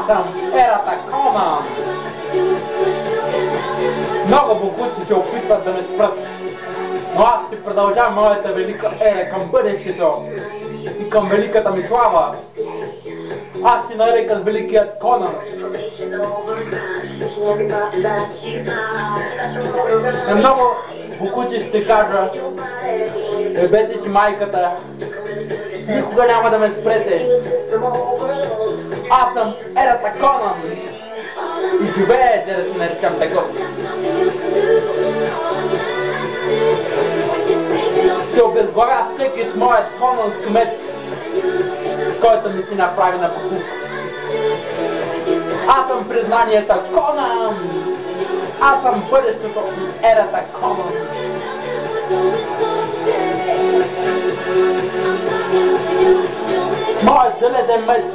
съм ерата Конан. Много богуци се опитват да ме спрат, но аз ще продължавам моята велика ера към бъдещето и към великата ми слава. Аз си нарекат Великият Конан. На много бокуци ще кажа: ебете си майката, никога няма да ме спрете. Аз съм ерата Конан и живеете да си наричам такъв. Ще обезглавя всеки с моят конански меч, който ми си направи на покупка. Аз съм признанията Конан! Аз съм бъдещето и ерата Конан! Моят железен меч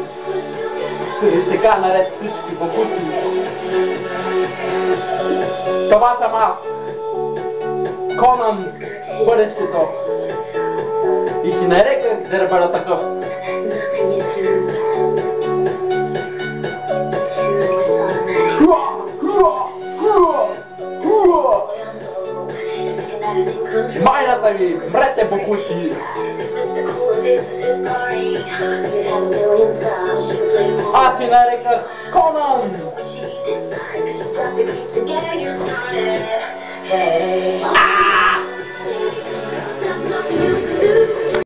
ще сега наред всички бокуци. Това съм аз, Конан, бъдещето. И си нареках да бъда такъв. Майната ви, мрете бокуци! Аз ви нареках Конан!